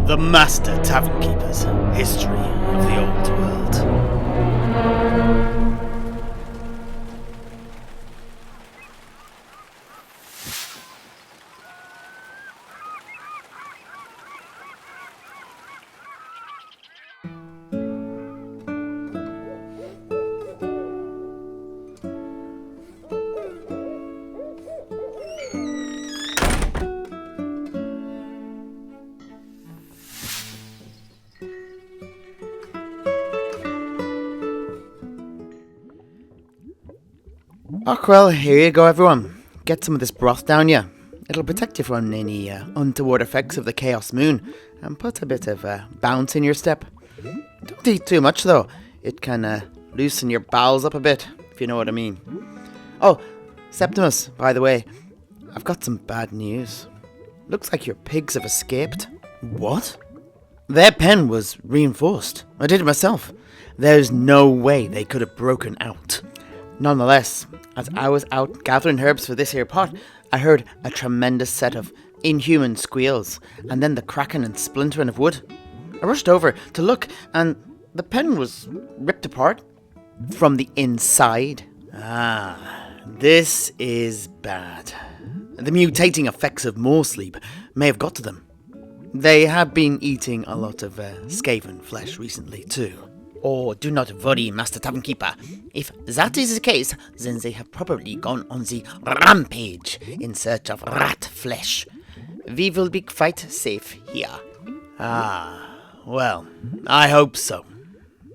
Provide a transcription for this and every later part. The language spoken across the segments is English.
The Master Tavern Keeper's History of the Old World. Oh, well, here you go, everyone. Get some of this broth down you. It'll protect you from any untoward effects of the Chaos Moon and put a bit of bounce in your step. Don't eat too much, though. It can loosen your bowels up a bit, if you know what I mean. Oh, Septimus, by the way, I've got some bad news. Looks like your pigs have escaped. What? Their pen was reinforced. I did it myself. There's no way they could have broken out. Nonetheless, as I was out gathering herbs for this here pot, I heard a tremendous set of inhuman squeals, and then the cracking and splintering of wood. I rushed over to look, and the pen was ripped apart from the inside. This is bad. The mutating effects of more sleep may have got to them. They have been eating a lot of skaven flesh recently, too. Oh, do not worry, Master Tavern Keeper. If that is the case, then they have probably gone on the rampage in search of rat flesh. We will be quite safe here. Well, I hope so.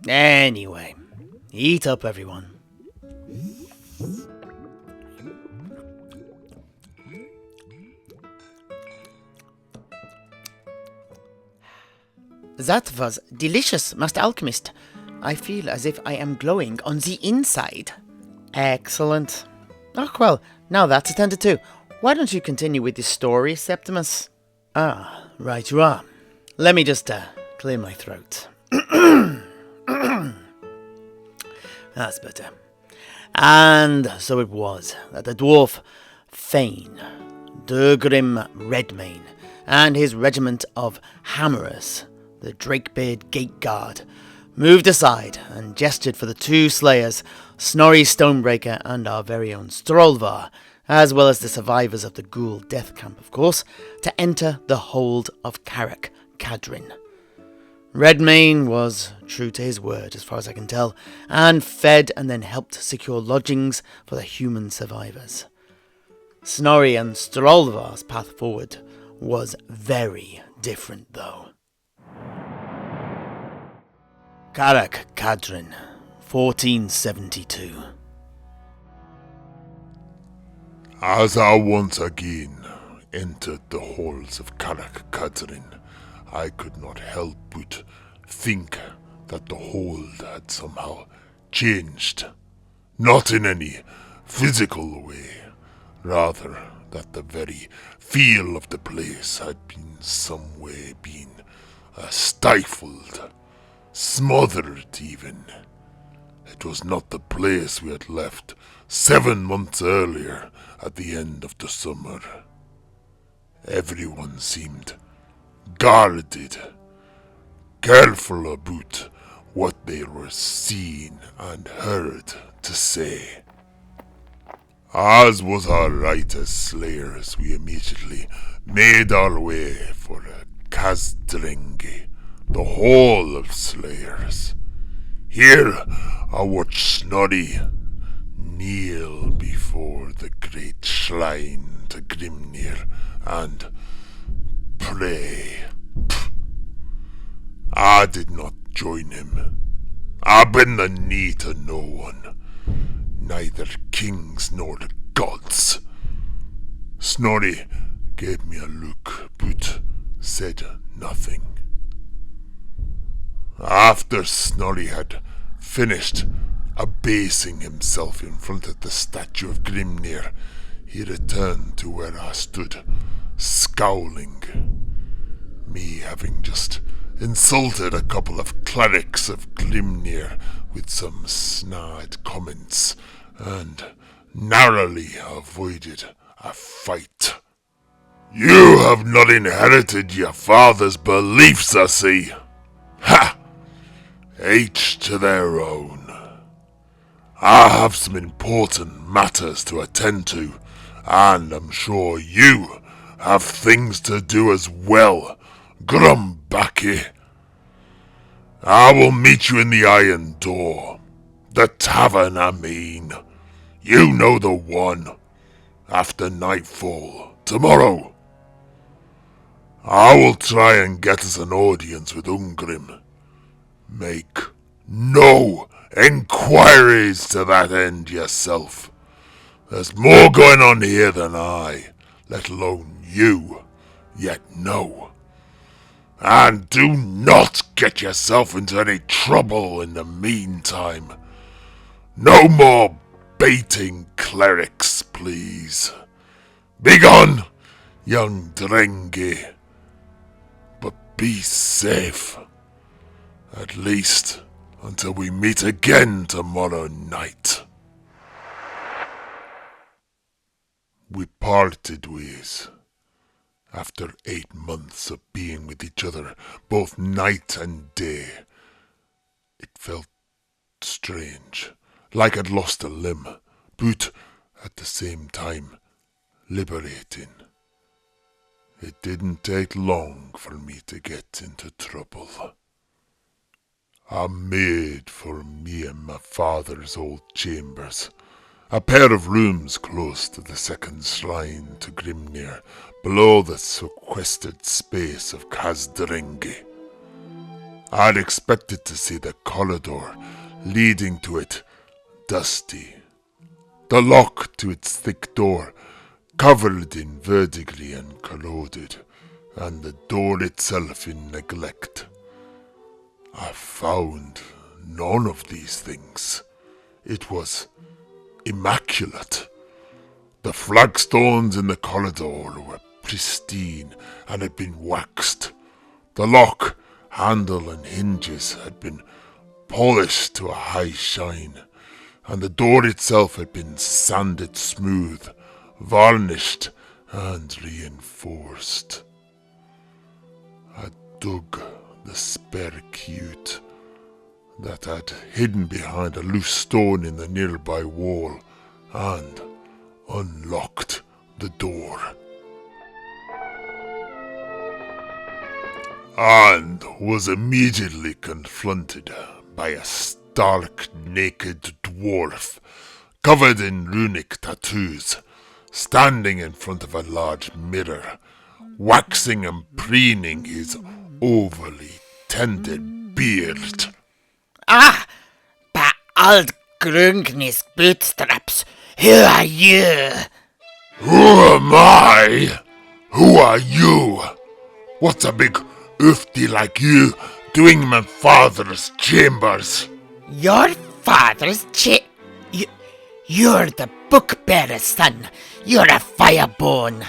Anyway, eat up, everyone. That was delicious, Master Alchemist. I feel as if I am glowing on the inside. Excellent. Oh, well, now that's attended to. Why don't you continue with the story, Septimus? Right you are. Let me just clear my throat. That's better. And so it was that the dwarf Thane, the grim Redmane, and his regiment of hammerers, the Drakebeard Gate Guard, moved aside and gestured for the two slayers, Snorri Stonebreaker and our very own Strolvar, as well as the survivors of the Ghoul Death Camp, of course, to enter the hold of Karak Kadrin. Redmane was true to his word, as far as I can tell, and fed and then helped secure lodgings for the human survivors. Snorri and Strolvar's path forward was very different, though. Karak Kadrin, 1472. As I once again entered the halls of Karak Kadrin, I could not help but think that the hold had somehow changed. Not in any physical way, rather that the very feel of the place had been some way been stifled. Smothered, even. It was not the place we had left 7 months earlier at the end of the summer. Everyone seemed guarded, careful about what they were seen and heard to say. As was our right as slayers, we immediately made our way for Kazdrengi, the Hall of Slayers. Here I watched Snorri kneel before the great shrine to Grimnir and pray. I did not join him. I bend the knee to no one, neither kings nor the gods. Snorri gave me a look, but said nothing. After Snorri had finished abasing himself in front of the statue of Grimnir, he returned to where I stood, scowling. Me having just insulted a couple of clerics of Grimnir with some snide comments, and narrowly avoided a fight. You have not inherited your father's beliefs, I see. Ha! Each to their own. I have some important matters to attend to, and I'm sure you have things to do as well, Grumbaki. I will meet you in the Iron Door. The tavern, I mean. You know the one. After nightfall, tomorrow. I will try and get us an audience with Ungrim. Make no inquiries to that end yourself. There's more going on here than I, let alone you, yet know. And do not get yourself into any trouble in the meantime. No more baiting clerics, please. Begone, young Drengi. But be safe. At least until we meet again tomorrow night. We parted ways. After 8 months of being with each other, both night and day. It felt strange, like I'd lost a limb, but at the same time, liberating. It didn't take long for me to get into trouble. I made for me and my father's old chambers, a pair of rooms close to the second shrine to Grimnir, below the sequestered space of Kazdrengi. I'd expected to see the corridor leading to it dusty, the lock to its thick door covered in verdigris and corroded, and the door itself in neglect. I found none of these things. It was immaculate. The flagstones in the corridor were pristine and had been waxed. The lock, handle and hinges had been polished to a high shine, and the door itself had been sanded smooth, varnished and reinforced. I dug the spare cute that had hidden behind a loose stone in the nearby wall and unlocked the door. And was immediately confronted by a stark naked dwarf covered in runic tattoos, standing in front of a large mirror, waxing and preening his overly tended beard. Ah! By old Grungni's bootstraps, who are you? Who am I? Who are you? What's a big oofty like you doing in my father's chambers? Your father's You're the book-bearer's son. You're a firebone.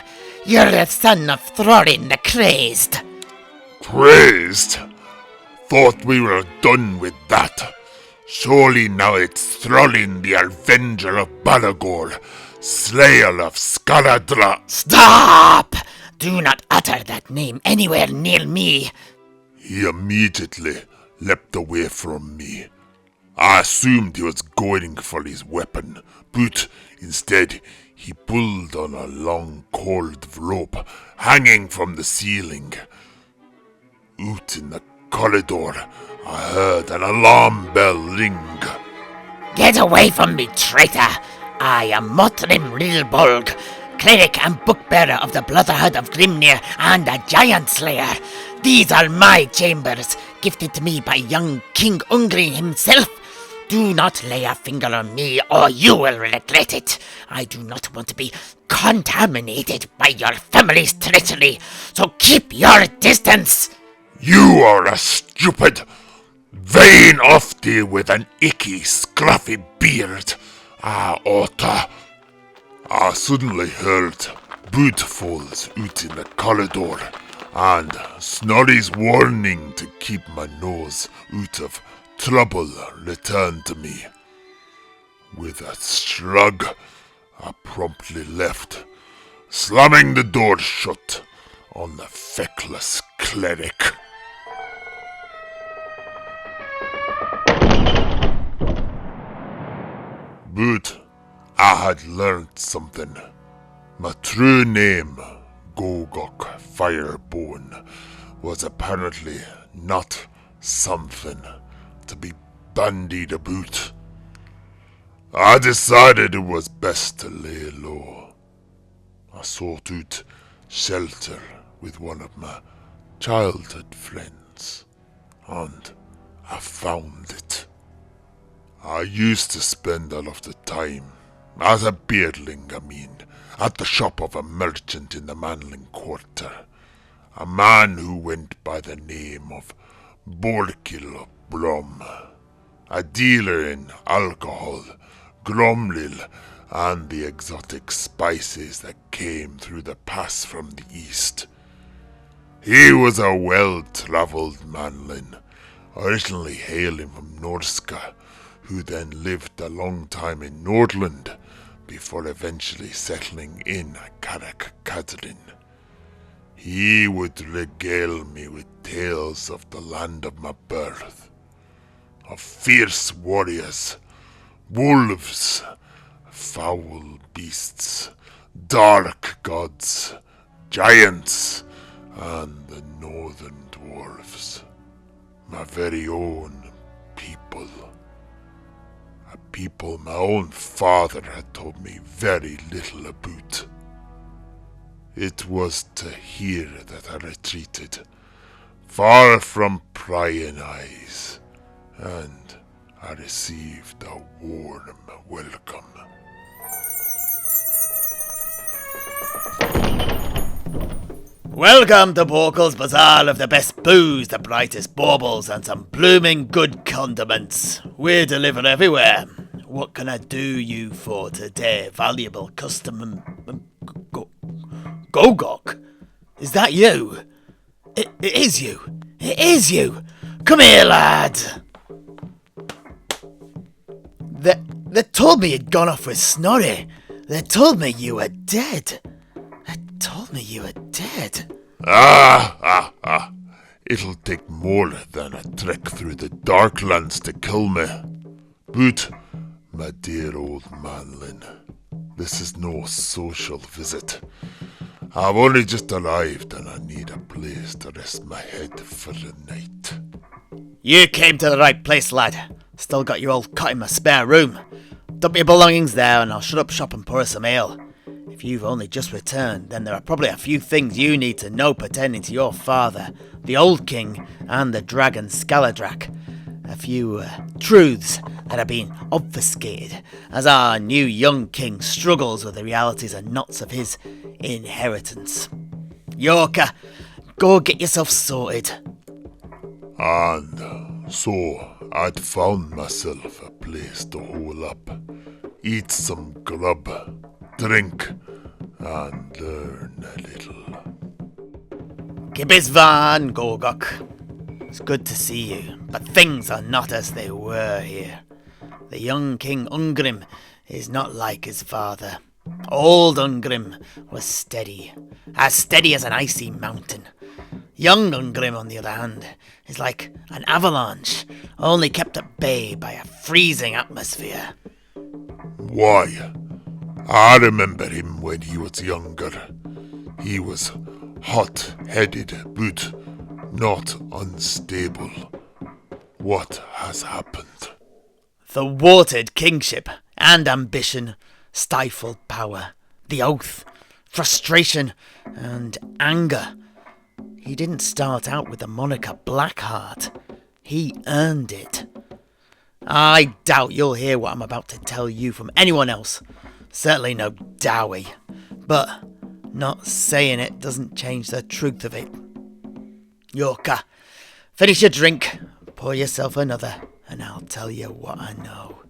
You're the son of Thorin the Crazed. Crazed? Thought we were done with that. Surely now it's Throlin the Avenger of Balagor, Slayer of Skaladra. Stop! Do not utter that name anywhere near me. He immediately leapt away from me. I assumed he was going for his weapon, but instead he pulled on a long cord of rope hanging from the ceiling. Out in the corridor, I heard an alarm bell ring. Get away from me, traitor! I am Motrim Rilbolg, cleric and book-bearer of the Brotherhood of Grimnir and a giant slayer. These are my chambers, gifted to me by young King Ungri himself. Do not lay a finger on me, or you will regret it. I do not want to be contaminated by your family's treachery, so keep your distance. You are a stupid, vain ofty with an icky, scruffy beard. Otter. I suddenly heard boot falls out in the corridor, and Snorri's warning to keep my nose out of trouble returned to me. With a shrug, I promptly left, slamming the door shut on the feckless cleric. But I had learned something. My true name, Gogok Firebone, was apparently not something to be bandied about. I decided it was best to lay low. I sought out shelter with one of my childhood friends, and I found it. I used to spend a lot of time, as a beardling at the shop of a merchant in the Manling Quarter, a man who went by the name of Borkil Brom, a dealer in alcohol, gromlil, and the exotic spices that came through the pass from the east. He was a well-travelled manlin, originally hailing from Norska, who then lived a long time in Nordland before eventually settling in Karak Kadrin. He would regale me with tales of the land of my birth, of fierce warriors, wolves, foul beasts, dark gods, giants, and the northern dwarves, my very own people. A people my own father had told me very little about. It was to here that I retreated, far from prying eyes, and I received a warm welcome. Welcome to Borkel's Bazaar of the best booze, the brightest baubles, and some blooming good condiments. We deliver everywhere. What can I do you for today, valuable customer? Gogok? Is that you? It is you. It is you. Come here, lad. They told me you'd gone off with Snorri. They told me you were dead. It'll take more than a trek through the Darklands to kill me. But, my dear old manlin, this is no social visit. I've only just arrived and I need a place to rest my head for the night. You came to the right place, lad. Still got your old cot in my spare room. Dump your belongings there and I'll shut up shop and pour us some ale. If you've only just returned, then there are probably a few things you need to know pertaining to your father, the Old King, and the dragon Skaladrak. A few truths that are being obfuscated as our new young king struggles with the realities and knots of his inheritance. Yorka, go get yourself sorted. And so I'd found myself a place to hole up, eat some grub, drink, and learn a little. Kibisvan, Gogok. It's good to see you, but things are not as they were here. The young King Ungrim is not like his father. Old Ungrim was steady as an icy mountain. Young Ungrim, on the other hand, is like an avalanche, only kept at bay by a freezing atmosphere. Why? I remember him when he was younger. He was hot-headed, but not unstable. What has happened? Thwarted kingship and ambition, stifled power, the oath, frustration, and anger. He didn't start out with the moniker Blackheart. He earned it. I doubt you'll hear what I'm about to tell you from anyone else. Certainly no Dowie. But not saying it doesn't change the truth of it. Yorka, finish your drink, pour yourself another, and I'll tell you what I know.